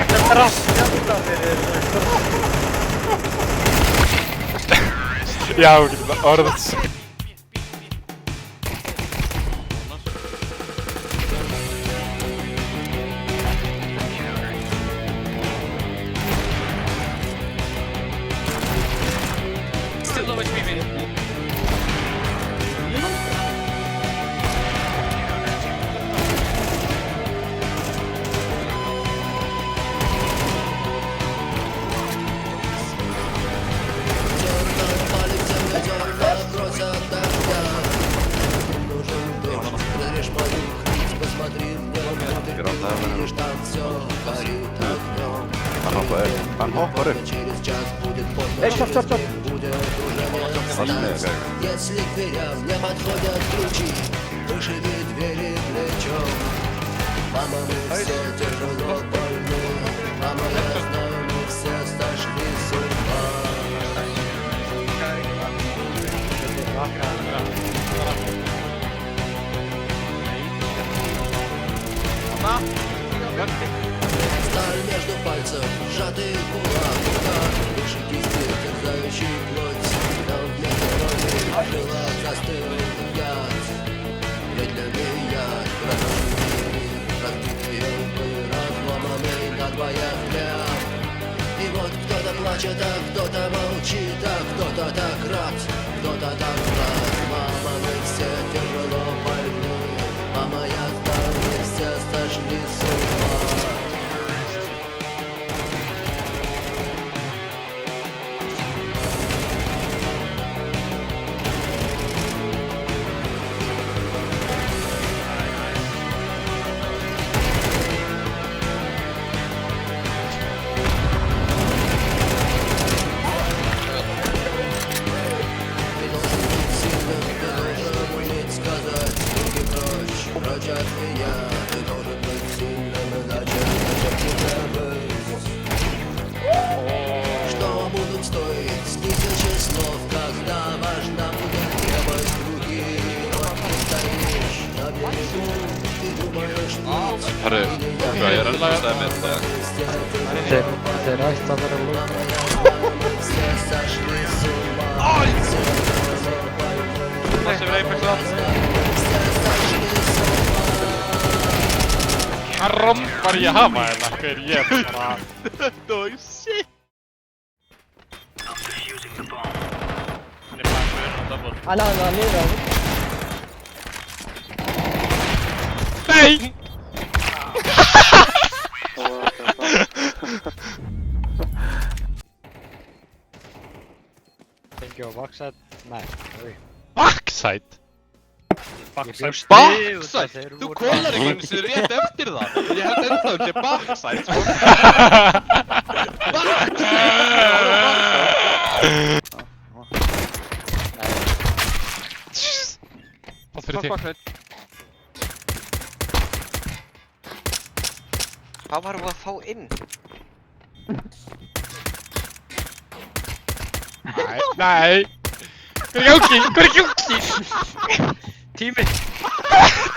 Þetta raskjanda fyrir Já, orðans. Still low HP, man. Han hoppar upp. Nej, stopp. Vad som är vägen? Если к дверям не подходят ключи, вышиби двери плечом. Мама, мы все тяжело больны. Мама, я знаю, мы все сошли с ума. Сталь между пальцев, сжатый кулак, удар, выше кисти, терзающий плоть. Там вместо крови жила застыл яд. Ведь для меня разрушенный мир, разбитый бы, разломанный надвое хлеб. И вот кто-то плачет, а кто-то молчит, а кто-то так рад, кто-то так рад. Мама, мы все тяжело больны. Мама, я знаю, мы все сошли с ума. Прочь от меня, ты должен быть сильным, иначе не быть. Что будут стоить тысячи слов, когда важна будет крепость руки? Вот ты стоишь на берегу, ты думаешь, плыть. Hörru, hvað er að laga? Þeir ætti að vera lúka. Все сошли с ума. Þessi verið Apex það. Hann rompar í að hafa hérna, hver ég bara... No shit. Hann er bara með double. Hann niður á því. Nei! Fengi á backside. Nei, sorry. Backside? Backside? Backside? Þú kólar ekki einu sinni rétt eftir það. Ég held ennþá að sé backside, sko. Hvað fyrir þig? Hvað varum við að fá inn? Nei! Hver er gangi? Hver er gangi? Tími!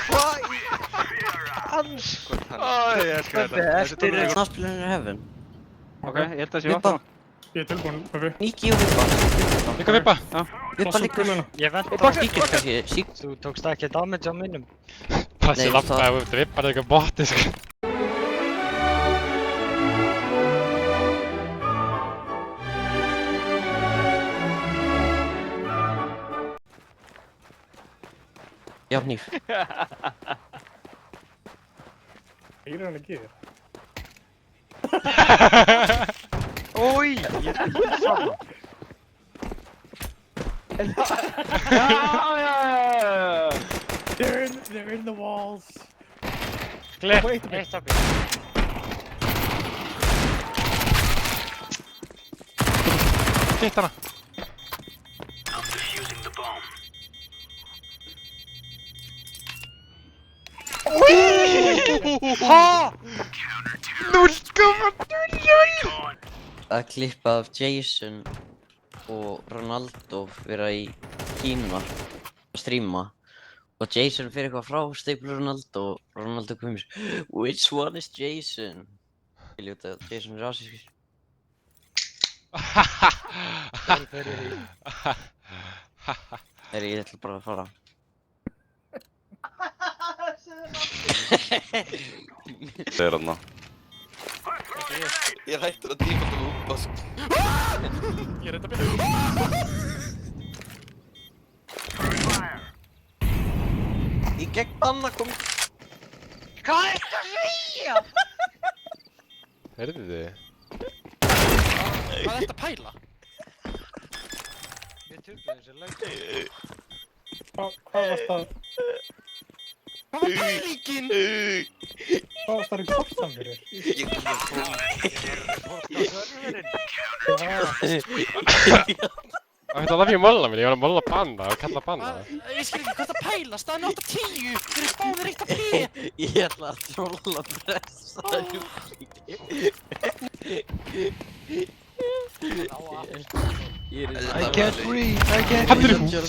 Hvað í anskotan? Æ, ég elskar þetta. Eftir Snarspilinu Heaven. Ok, ég held að sé Vippa. Ég er tilbúin, Pöfi. Niki og Vippa. Líka Vippa? Vippa líka. Ég veit Vippa síkir kannski. Þú tókst ekki damage á minnum. Bara sé Nei, lappaði upp til Vippa, það er eitthvað bótti, sko. Já, hníf. Ég er hann ekki þér. Ói! Ég er ekki saman. They're in the walls. Klipp! Eitt oppi. Hitt hana. Ha! 0,00! Að klippa af Jason og Ronaldo vera í Kína að stríma Og Jason fyrir eitthvað frá Staples Ronaldo og Ronaldo komir Which one is Jason? Ég ljóta að Jason er rasískur. Ég ætla bara að fara. Segir hann Ég er hættur að tífalda út og Ég er þetta byrja. Í gegn Anna kom. Hvað er þetta að segja? Heyrðu þið? Hvað er þetta að pæla? Við tökum þessi leik. Hvað varst það? Hvað var pælingin? Hvað varst það í kortan fyrir? ég kom með frá Það laf ég að molla mér, ég var að molla banna og kalla banna. Ég skil ekki hvað það pæla, staðan 8-10. Þeir eru báðir 1 P. Ég ætla að trolla pressa I can't breathe, I can't breathe.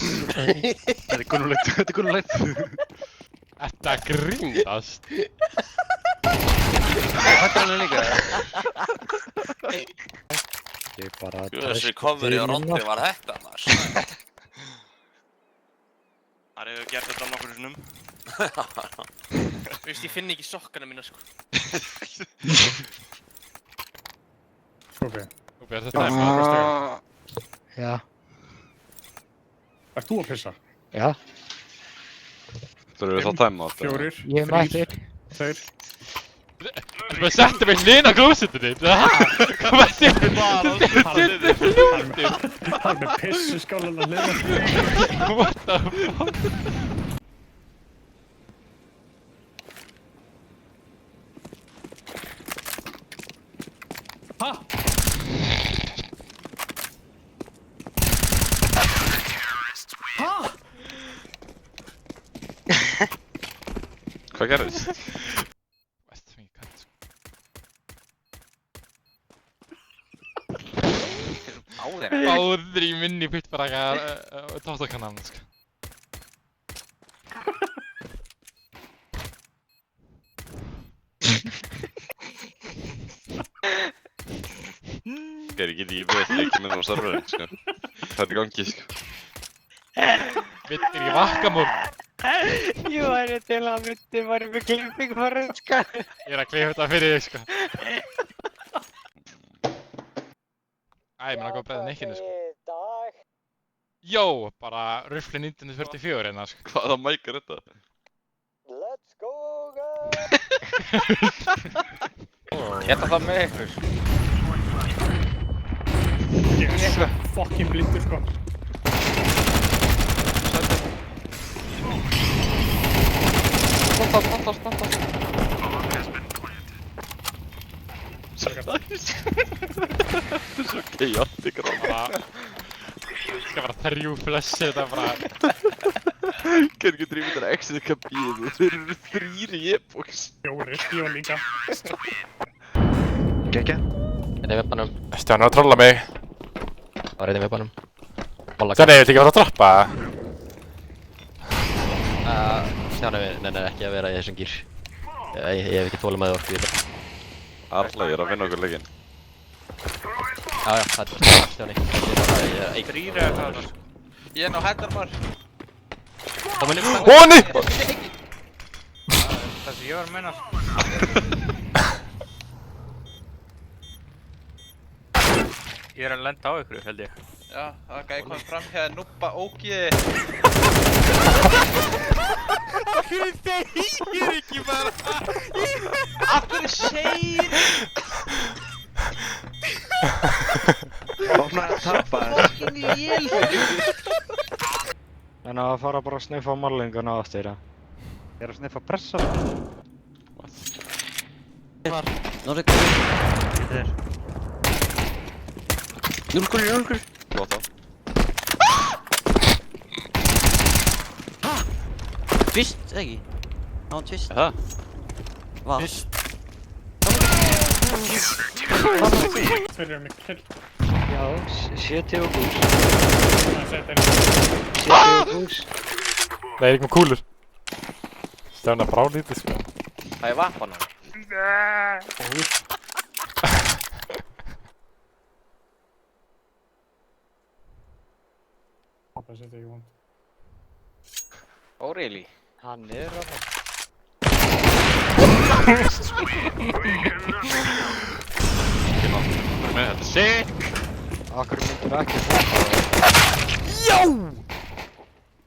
Þetta er kunnulegt, þetta er kunnulegt. Þetta grínast. Þetta er hann líka. Ég bara... Þessi komur í rondi var þetta annars. Það hefur gert þetta nokkur sinnum. Þú veist, ég finn ekki sokkana mína sko. Ok. Þú beðast þetta eitthvað. Já. Ert þú að pissa? Já. Þú eru þá tæma átt. 4, Ég mætti. 2. Þú bara setti mig hlýna klósettinu. Hvað var þetta? Þetta er fljótið. Það er með pissu skálan að lifa. What the fuck? Ha? Ha? Hvað gerðist? Veist það mikið kallt sko. Báðir í minni pitt bara eitthvað tóttakannan sko. Ég get ekki beðið leikið með á serverinn, sko. Það er í gangi, sko. Vittir í vakkamól. Ég væri til að myndi væri með klipping fyrir sko. Ég er að klippa þetta fyrir þig sko. Æ, mér langar að bregða nekkinu sko. Jó, bara rufli Nintendo 44 hérna sko. Hvaða mæk er þetta? Let's go guys. Geta það með ykkur. Ég er svo fucking blindur sko. Standa. Þetta er svo chaotic ráð. Ég skal bara 3 flessi þetta bara. Gerðu ekki drýmið þetta exit kabíð og þeir eru 3 í e-box. 4, ég var líka. Gekja. Þetta er veppanum. Stjáni var að trolla mig. Það var þetta veppanum. Stjáni, viltu ekki fara að droppa? Stjáni, nenni ekki að vera í þessum gýr. Ég hef ekki þolinmæði orku í þetta. Arla, ég er að vinna okkur leikinn. Já, þetta er Stjáni. Þrýr eða hvað það? Ég er ná hættarmar. Hóni! Það sem ég var að menna. Ég er að lenda á ykkur, held ég. Já, það gæði komið fram hér að núbba ógiði. Hvernig þegir ekki bara? Af hverju segir? Opnaði að tappa þess. Fucking lél. En að fara bara að sniffa marlinguna aftur, ja. Ég er að sniffa pressa. Norður komið. Þetta er. 0 kur. Flott á. Twist, ekki? Ná, twist. Það? Vá. Þeir eru með kill. Já, 70 og gús. Það segir þeir. 70 og gús. Nei, ég er ekki með kúlur. Stjána brá lítið sko. Það er vappan hann. Pappa setja ekki vond. Oh really? Hann er að það. Með þetta sick! Akkur myndir ekki fóta.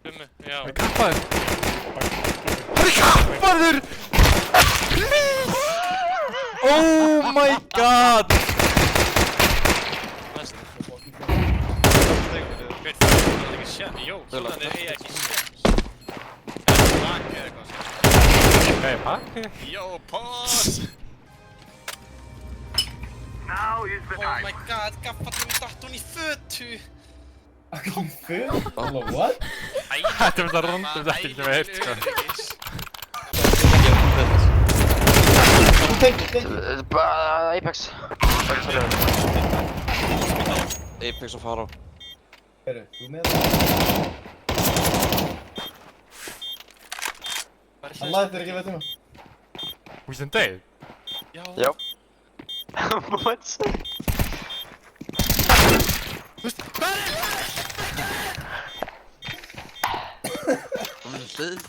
Bummi, já. Kappaður! Hann er kappaður! Oh my god! Hver það ekki sjans? Jó, svona er ég ekki sjans. Er það baki eða eitthvað? Hvað er baki? Jó, pause! Oh my god, gaffallum datt hún í fötu! What? Þetta er þetta random þetta ekki með heilt sko. Apex. Apex og Faro. Hann lætir ekki veit um. He's in dead? Já. What's that? Hún er hlið.